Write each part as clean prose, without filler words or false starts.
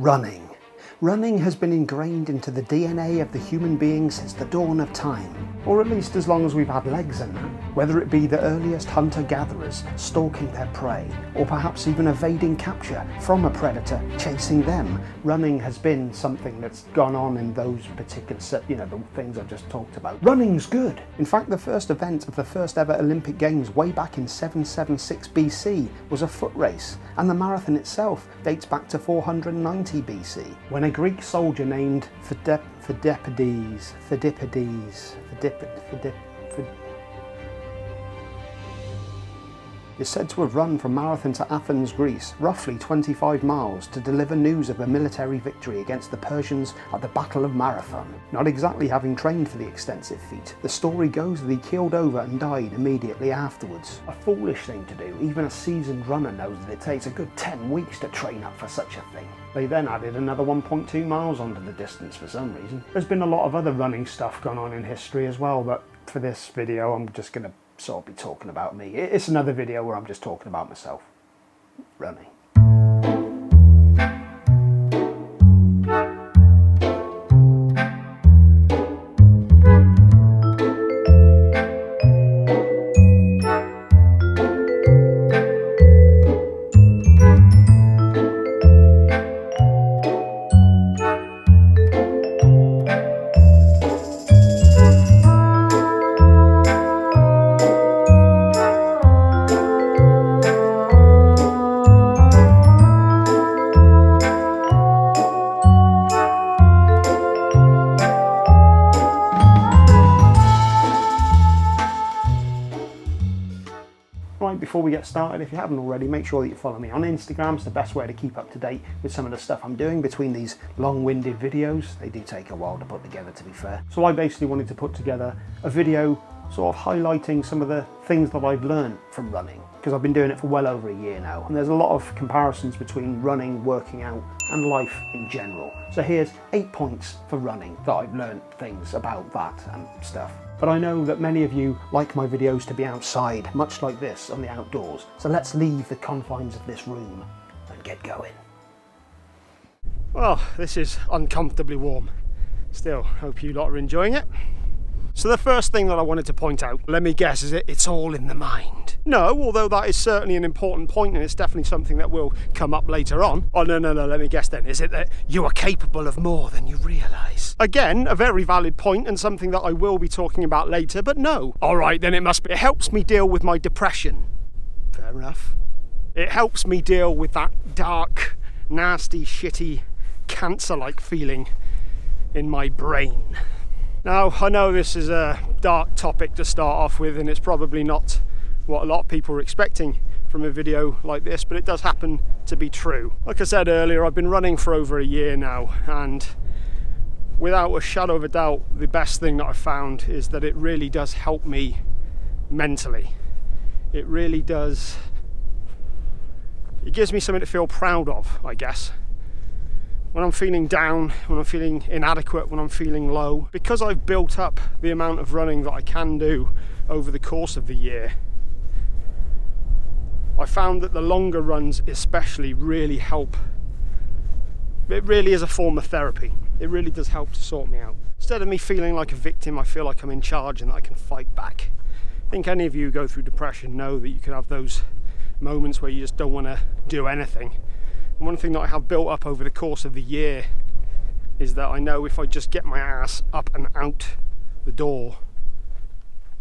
Running. Running has been ingrained into the DNA of the human being since the dawn of time, or at least as long as we've had legs and that. Whether it be the earliest hunter-gatherers stalking their prey, or perhaps even evading capture from a predator chasing them, running has been something that's gone on in those particular, the things I've just talked about. Running's good. In fact, the first event of the first ever Olympic Games way back in 776 BC was a foot race, and the marathon itself dates back to 490 BC, when a Greek soldier named Phidippides is said to have run from Marathon to Athens, Greece, roughly 25 miles, to deliver news of a military victory against the Persians at the Battle of Marathon. Not exactly having trained for the extensive feat, the story goes that he keeled over and died immediately afterwards. A foolish thing to do. Even a seasoned runner knows that it takes a good 10 weeks to train up for such a thing. They then added another 1.2 miles onto the distance for some reason. There's been a lot of other running stuff gone on in history as well, but for this video I'm just going to sort of be talking about me. It's another video where I'm just talking about myself running. Before we get started, if you haven't already, make sure that you follow me on Instagram. It's the best way to keep up to date with some of the stuff I'm doing between these long-winded videos. They do take a while to put together, to be fair. So I basically wanted to put together a video sort of highlighting some of the things that I've learned from running, because I've been doing it for well over a year now, and there's a lot of comparisons between running, working out, and life in general. So here's 8 points for running that I've learned things about that and stuff. But I know that many of you like my videos to be outside, much like this, on the outdoors. So let's leave the confines of this room and get going. Well, this is uncomfortably warm. Still, hope you lot are enjoying it. So the first thing that I wanted to point out, let me guess, is it's all in the mind. No, although that is certainly an important point, and it's definitely something that will come up later on. Oh, no, let me guess then. Is it that you are capable of more than you realise? Again, a very valid point, and something that I will be talking about later, but no. All right, then it must be. It helps me deal with my depression. Fair enough. It helps me deal with that dark, nasty, shitty, cancer-like feeling in my brain. Now, I know this is a dark topic to start off with, and it's probably not what a lot of people are expecting from a video like this, but it does happen to be true. Like I said earlier, I've been running for over a year now, and without a shadow of a doubt, the best thing that I've found is that it really does help me mentally. It really does. It gives me something to feel proud of, I guess. When I'm feeling down, when I'm feeling inadequate, when I'm feeling low, because I've built up the amount of running that I can do over the course of the year, I found that the longer runs especially really help. It really is a form of therapy. It really does help to sort me out. Instead of me feeling like a victim, I feel like I'm in charge and that I can fight back. I think any of you who go through depression know that you can have those moments where you just don't want to do anything. One thing that I have built up over the course of the year is that I know if I just get my ass up and out the door,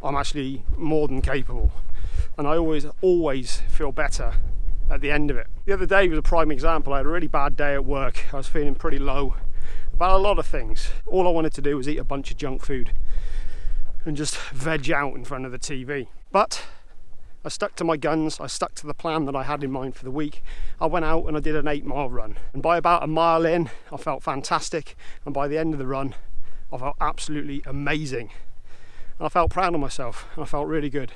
I'm actually more than capable. And I always feel better at the end of it. The other day was a prime example. I had a really bad day at work. I was feeling pretty low about a lot of things. All I wanted to do was eat a bunch of junk food and just veg out in front of the TV. But I stuck to my guns, I stuck to the plan that I had in mind for the week. I went out and I did an 8-mile run. And by about a mile in, I felt fantastic. And by the end of the run, I felt absolutely amazing. And I felt proud of myself, and I felt really good.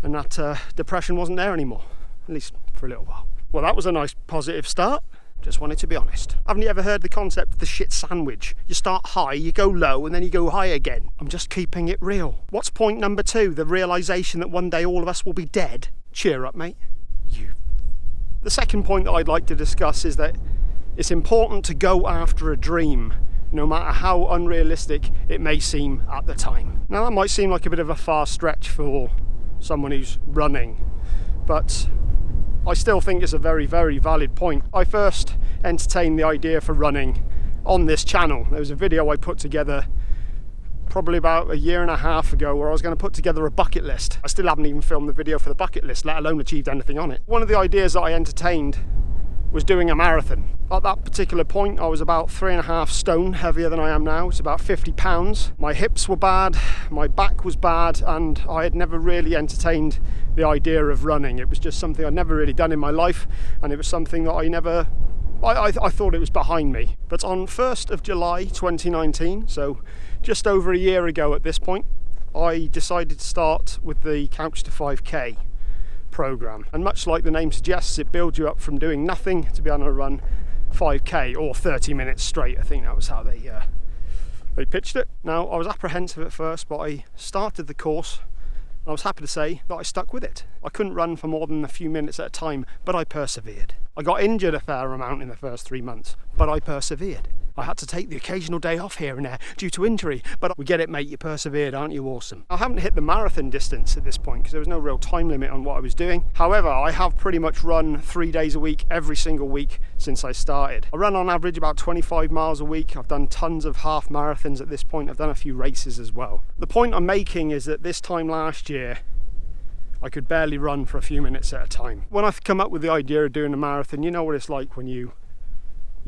And that depression wasn't there anymore, at least for a little while. Well, that was a nice positive start. Just wanted to be honest. Haven't you ever heard the concept of the shit sandwich? You start high, you go low, and then you go high again. I'm just keeping it real. What's point number 2? The realisation that one day all of us will be dead? Cheer up, mate. The second point that I'd like to discuss is that It's important to go after a dream, no matter how unrealistic it may seem at the time. Now that might seem like a bit of a far stretch for someone who's running, but I still think it's a very, very valid point. I first entertained the idea for running on this channel. There was a video I put together probably about a year and a half ago where I was going to put together a bucket list. I still haven't even filmed the video for the bucket list, let alone achieved anything on it. One of the ideas that I entertained was doing a marathon. At that particular point I was about 3.5 stone heavier than I am now. It's about 50 pounds. My hips were bad, my back was bad, and I had never really entertained the idea of running. It was just something I'd never really done in my life, and it was something that I thought it was behind me. But on 1st of July 2019, so just over a year ago at this point, I decided to start with the Couch to 5k program, and much like the name suggests, it builds you up from doing nothing to be able to run 5k or 30 minutes straight. I think that was how they pitched it. Now I was apprehensive at first, but I started the course and I was happy to say that I stuck with it. I couldn't run for more than a few minutes at a time, but I persevered. I got injured a fair amount in the first 3 months, but I persevered. I had to take the occasional day off here and there due to injury, but we get it, mate, you persevered, aren't you awesome? I haven't hit the marathon distance at this point because there was no real time limit on what I was doing. However, I have pretty much run 3 days a week, every single week since I started. I run on average about 25 miles a week. I've done tons of half marathons at this point. I've done a few races as well. The point I'm making is that this time last year, I could barely run for a few minutes at a time. When I come up with the idea of doing a marathon, you know what it's like when you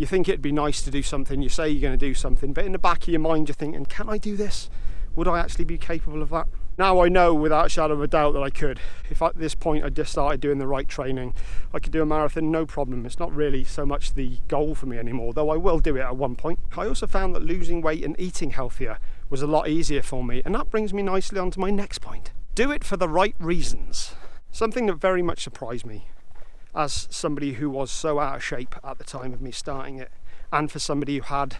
think it'd be nice to do something, you say you're going to do something, but in the back of your mind you're thinking, can I do this? Would I actually be capable of that? Now I know without a shadow of a doubt that I could. If at this point I just started doing the right training, I could do a marathon, no problem. It's not really so much the goal for me anymore, though I will do it at one point. I also found that losing weight and eating healthier was a lot easier for me, and that brings me nicely on to my next point. Do it for the right reasons. Something that very much surprised me as somebody who was so out of shape at the time of me starting it, and for somebody who had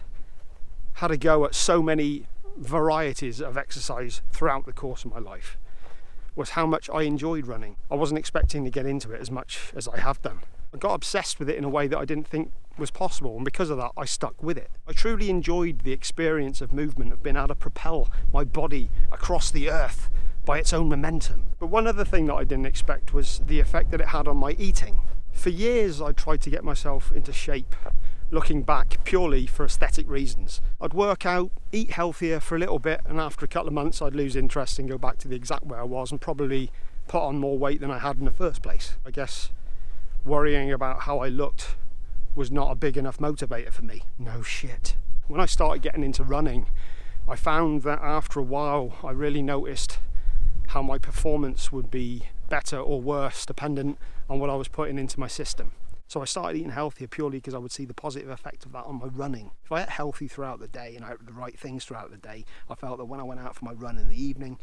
a go at so many varieties of exercise throughout the course of my life, was how much I enjoyed running. I wasn't expecting to get into it as much as I have done. I got obsessed with it in a way that I didn't think was possible, and because of that I stuck with it. I truly enjoyed the experience of movement, of being able to propel my body across the earth by its own momentum. But one other thing that I didn't expect was the effect that it had on my eating. For years I tried to get myself into shape, looking back purely for aesthetic reasons. I'd work out, eat healthier for a little bit, and after a couple of months I'd lose interest and go back to the exact way I was and probably put on more weight than I had in the first place. I guess worrying about how I looked was not a big enough motivator for me. No shit. When I started getting into running, I found that after a while I really noticed how my performance would be better or worse dependent on what I was putting into my system. So I started eating healthier purely because I would see the positive effect of that on my running. If I ate healthy throughout the day and I ate the right things throughout the day, I felt that when I went out for my run in the evening,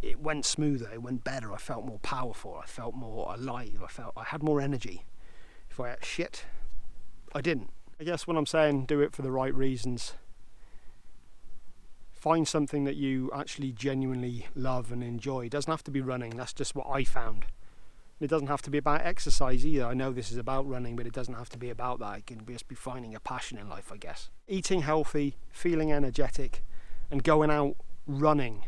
it went smoother, it went better, I felt more powerful, I felt more alive, I felt I had more energy. If I ate shit, I didn't. I guess when I'm saying do it for the right reasons, find something that you actually genuinely love and enjoy. It doesn't have to be running, that's just what I found. It doesn't have to be about exercise either. I know this is about running, but it doesn't have to be about that. It can just be finding a passion in life, I guess. Eating healthy, feeling energetic, and going out running.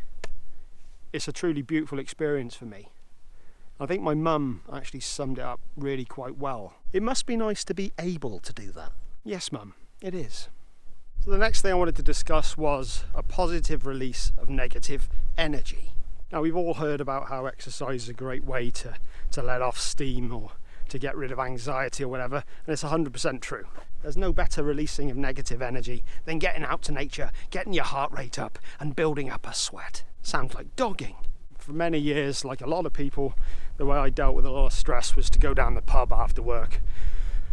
It's a truly beautiful experience for me. I think my mum actually summed it up really quite well. It must be nice to be able to do that. Yes, Mum, it is. So the next thing I wanted to discuss was a positive release of negative energy. Now, we've all heard about how exercise is a great way to let off steam or to get rid of anxiety or whatever, and it's 100% true. There's no better releasing of negative energy than getting out to nature, getting your heart rate up and building up a sweat. Sounds like dogging. For many years, like a lot of people, the way I dealt with a lot of stress was to go down the pub after work,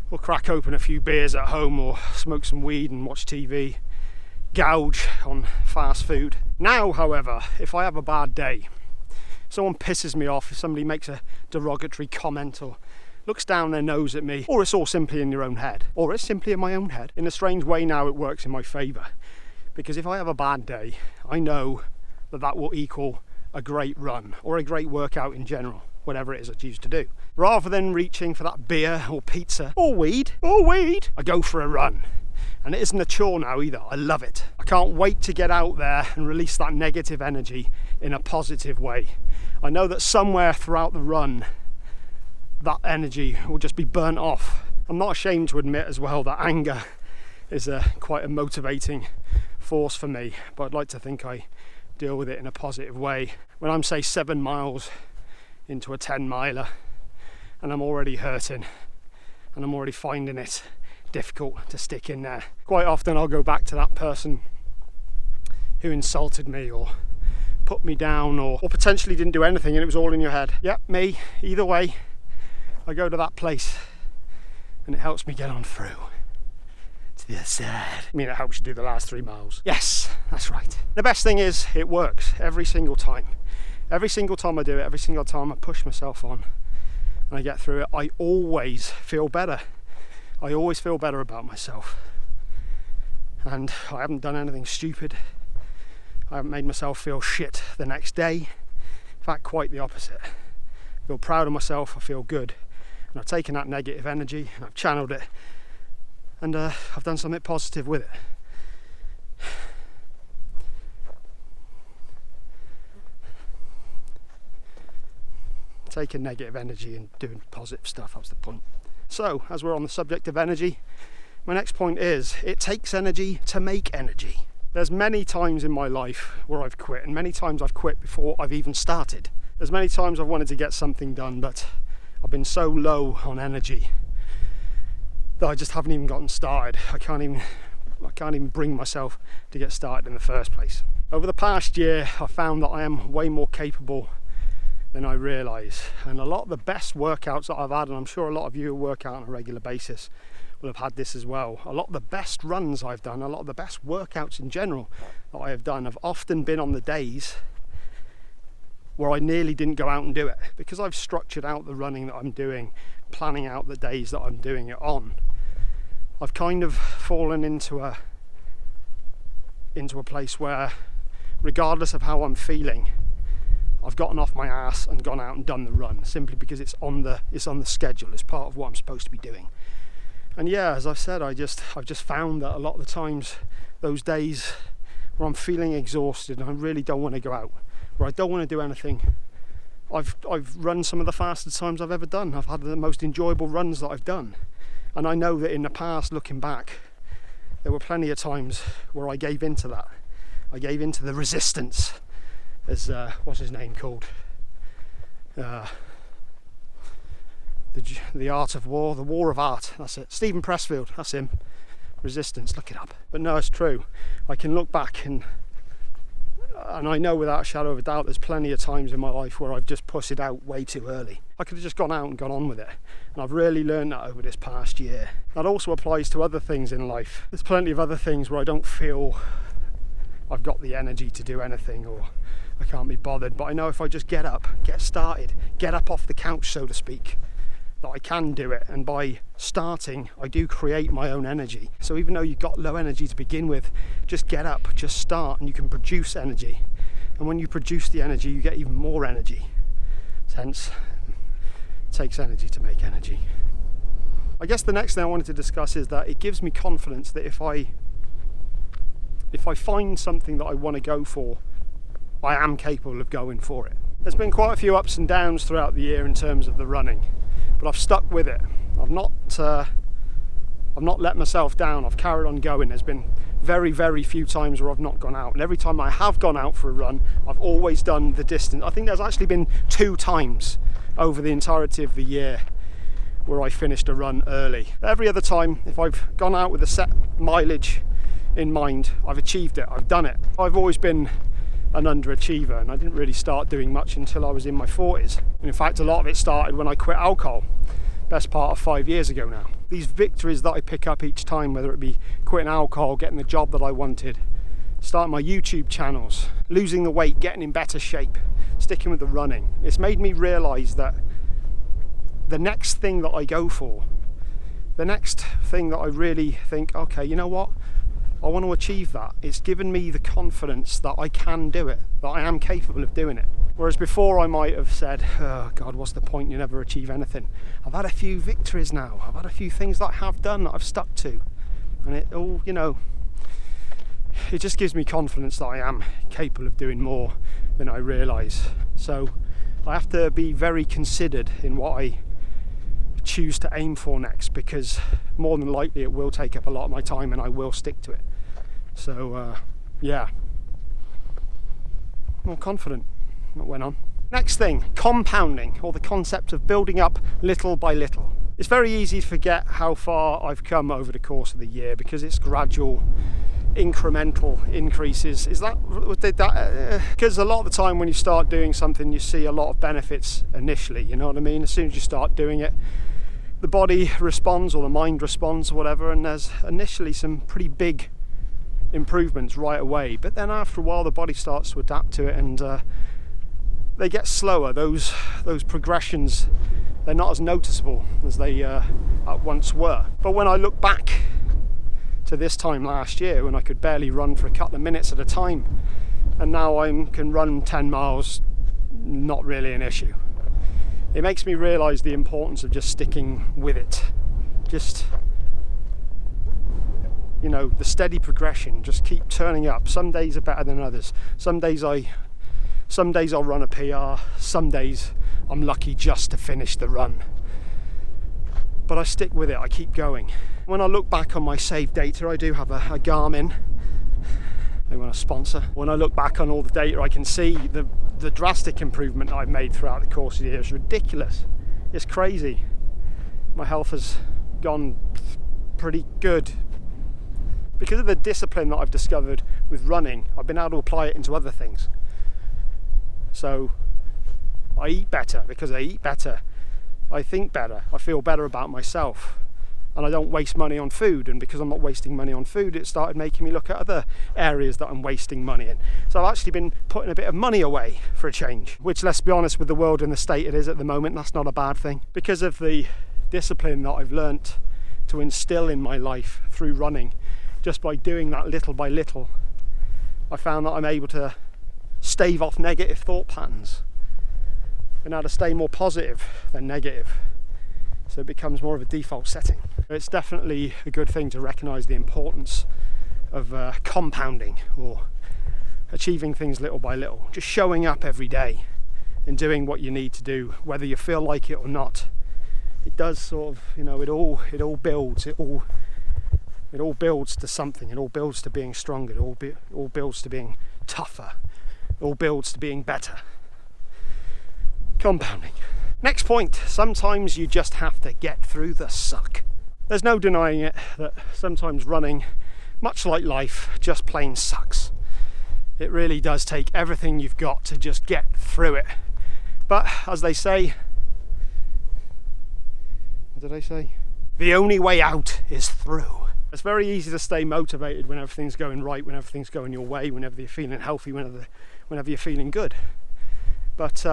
or crack open a few beers at home, or smoke some weed and watch TV, gouge on fast food. Now, however, if I have a bad day, someone pisses me off, if somebody makes a derogatory comment or looks down their nose at me, or it's all simply in your own head, or it's simply in my own head, in a strange way now it works in my favour. Because if I have a bad day, I know that that will equal a great run or a great workout in general, whatever it is I choose to do. Rather than reaching for that beer or pizza or weed, I go for a run. And it isn't a chore now either. I love it. I can't wait to get out there and release that negative energy in a positive way. I know that somewhere throughout the run, that energy will just be burnt off. I'm not ashamed to admit as well that anger is quite a motivating force for me, but I'd like to think I deal with it in a positive way. When I'm, say, 7 miles into a 10-miler and I'm already hurting and I'm already finding it difficult to stick in there, quite often I'll go back to that person who insulted me or put me down or potentially didn't do anything and it was all in your head. Yep, me. Either way, I go to that place and it helps me get on through to the other side. I mean, it helps you do the last 3 miles. Yes, that's right. The best thing is it works every single time. Every single time I do it, every single time I push myself on and I get through it, I always feel better. I always feel better about myself. And I haven't done anything stupid. I haven't made myself feel shit the next day. In fact, quite the opposite. I feel proud of myself, I feel good. And I've taken that negative energy and I've channeled it and I've done something positive with it. Taking negative energy and doing positive stuff, that's the point. So, as we're on the subject of energy, my next point is, it takes energy to make energy. There's many times in my life where I've quit, and many times I've quit before I've even started. There's many times I've wanted to get something done, but I've been so low on energy that I just haven't even gotten started. I can't even bring myself to get started in the first place. Over the past year, I've found that I am way more capable than I realise, and a lot of the best workouts that I've had, and I'm sure a lot of you who work out on a regular basis will have had this as well, a lot of the best runs I've done, a lot of the best workouts in general that I have done have often been on the days where I nearly didn't go out and do it, because I've structured out the running that I'm doing, planning out the days that I'm doing it on. I've kind of fallen into a place where, regardless of how I'm feeling, I've gotten off my ass and gone out and done the run, simply because it's on the schedule. It's part of what I'm supposed to be doing. And yeah, as I've said, I've just found that a lot of the times, those days where I'm feeling exhausted and I really don't want to go out, where I don't want to do anything, I've run some of the fastest times I've ever done. I've had the most enjoyable runs that I've done. And I know that in the past, looking back, there were plenty of times where I gave into that. I gave into the resistance. As what's his name called? The Art of War, the War of Art. That's it. Stephen Pressfield. That's him. Resistance. Look it up. But no, it's true. I can look back and I know without a shadow of a doubt, there's plenty of times in my life where I've just pushed it out way too early. I could have just gone out and gone on with it. And I've really learned that over this past year. That also applies to other things in life. There's plenty of other things where I don't feel I've got the energy to do anything, or I can't be bothered, but I know if I just get up, get started, get up off the couch, so to speak, that I can do it. And by starting, I do create my own energy. So even though you've got low energy to begin with, just get up, just start, and you can produce energy. And when you produce the energy, you get even more energy. Hence, it takes energy to make energy. I guess the next thing I wanted to discuss is that it gives me confidence that if I find something that I want to go for, I am capable of going for it. There's been quite a few ups and downs throughout the year in terms of the running, but I've stuck with it. I've not let myself down. I've carried on going. There's been very, very few times where I've not gone out, and every time I have gone out for a run, I've always done the distance. I think there's actually been 2 times over the entirety of the year where I finished a run early. Every other time, if I've gone out with a set mileage in mind, I've achieved it, I've done it. I've always been an underachiever, and I didn't really start doing much until I was in my 40s. And in fact, a lot of it started when I quit alcohol, best part of 5 years ago now. These victories that I pick up each time, whether it be quitting alcohol, getting the job that I wanted, starting my YouTube channels, losing the weight, getting in better shape, sticking with the running, it's made me realise that the next thing that I go for, the next thing that I really think, okay, you know what, I want to achieve that. It's given me the confidence that I can do it, that I am capable of doing it. Whereas before I might have said, oh God, what's the point? You never achieve anything. I've had a few victories now. I've had a few things that I have done that I've stuck to. And it all, you know, it just gives me confidence that I am capable of doing more than I realise. So I have to be very considered in what I choose to aim for next, because more than likely it will take up a lot of my time and I will stick to it. So yeah, more confident. What went on? Next thing, compounding, or the concept of building up little by little. It's very easy to forget how far I've come over the course of the year because it's gradual, incremental increases. Is that because a lot of the time when you start doing something you see a lot of benefits initially, you know what I mean? As soon as you start doing it, the body responds or the mind responds or whatever, and there's initially some pretty big improvements right away, but then after a while the body starts to adapt to it, and they get slower. Those progressions, they're not as noticeable as they once were. But when I look back to this time last year when I could barely run for a couple of minutes at a time, and now I can run 10 miles, not really an issue. It makes me realise the importance of just sticking with it. Just, you know, the steady progression, just keep turning up. Some days are better than others. Some days I'll run a PR, some days I'm lucky just to finish the run. But I stick with it, I keep going. When I look back on my saved data, I do have a Garmin. They want to sponsor. When I look back on all the data, I can see the drastic improvement I've made throughout the course of the year is ridiculous. It's crazy. My health has gone pretty good. Because of the discipline that I've discovered with running, I've been able to apply it into other things. So I eat better. Because I eat better, I think better, I feel better about myself, and I don't waste money on food. And because I'm not wasting money on food, it started making me look at other areas that I'm wasting money in. So I've actually been putting a bit of money away for a change, which, let's be honest, with the world and the state it is at the moment, that's not a bad thing. Because of the discipline that I've learnt to instill in my life through running, just by doing that little by little, I found that I'm able to stave off negative thought patterns and how to stay more positive than negative, so it becomes more of a default setting. It's definitely a good thing to recognise the importance of compounding, or achieving things little by little, just showing up every day and doing what you need to do, whether you feel like it or not. It does sort of, you know, it all builds, it all builds to something. It all builds to being stronger, it all builds to being tougher, all builds to being better. Compounding. Next point, sometimes you just have to get through the suck. There's no denying it that sometimes running, much like life, just plain sucks. It really does take everything you've got to just get through it. But as they say, what did I say? The only way out is through. It's very easy to stay motivated when everything's going right, when everything's going your way, whenever you're feeling healthy, whenever you're feeling good. But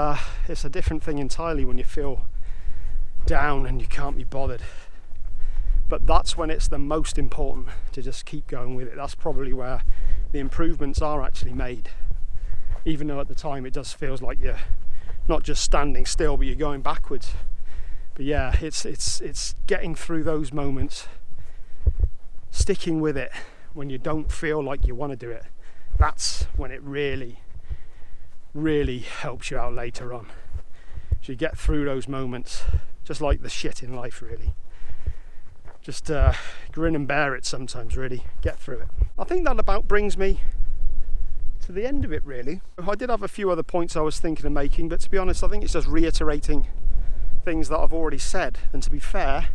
it's a different thing entirely when you feel down and you can't be bothered. But that's when it's the most important to just keep going with it. That's probably where the improvements are actually made. Even though at the time it does feels like you're not just standing still, but you're going backwards. But yeah, it's getting through those moments, sticking with it when you don't feel like you want to do it. That's when it really helps you out later on. So you get through those moments, just like the shit in life, really. Just grin and bear it sometimes, really. Get through it. I think that about brings me to the end of it, really. I did have a few other points I was thinking of making, but to be honest, I think it's just reiterating things that I've already said. And to be fair,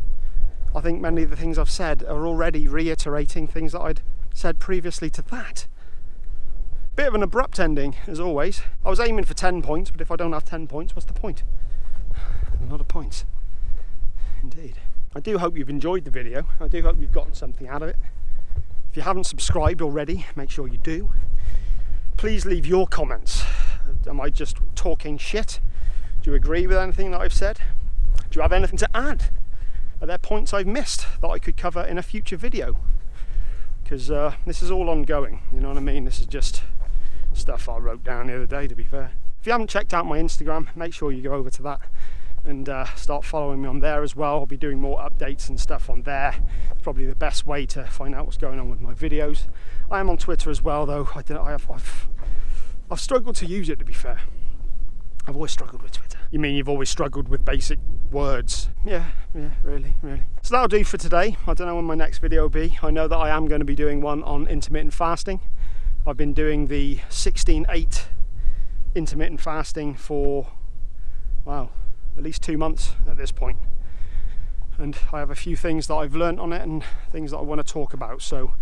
I think many of the things I've said are already reiterating things that I'd said previously to that. Bit of an abrupt ending, as always. I was aiming for 10 points, but if I don't have 10 points, what's the point? A lot of points. Indeed. I do hope you've enjoyed the video. I do hope you've gotten something out of it. If you haven't subscribed already, make sure you do. Please leave your comments. Am I just talking shit? Do you agree with anything that I've said? Do you have anything to add? Are there points I've missed that I could cover in a future video? Because this is all ongoing, you know what I mean? This is just stuff I wrote down the other day, to be fair. If you haven't checked out my Instagram, make sure you go over to that and start following me on there as well. I'll be doing more updates and stuff on there. It's probably the best way to find out what's going on with my videos. I am on Twitter as well, though. I've struggled to use it, to be fair. I've always struggled with Twitter. You mean you've always struggled with basic words? Yeah, really. So that'll do for today. I don't know when my next video will be. I know that I am going to be doing one on intermittent fasting. I've been doing the 16/8 intermittent fasting for, wow, at least 2 months at this point. And I have a few things that I've learned on it and things that I want to talk about. So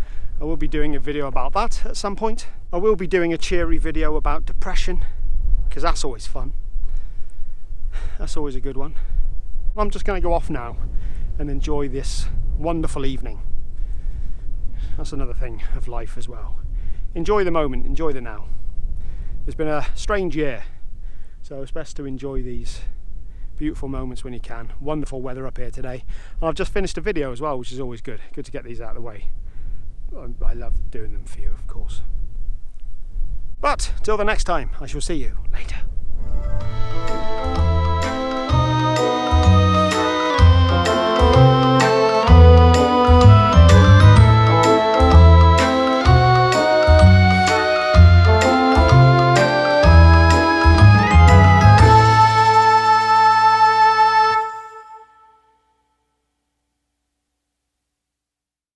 I will be doing a video about that at some point. I will be doing a cheery video about depression, because that's always fun. That's always a good one. I'm just going to go off now and enjoy this wonderful evening. That's another thing of life as well. Enjoy the moment, enjoy the now. It's been a strange year, so it's best to enjoy these beautiful moments when you can. Wonderful weather up here today. And I've just finished a video as well, which is always good. Good to get these out of the way. I love doing them for you, of course. But till the next time, I shall see you later.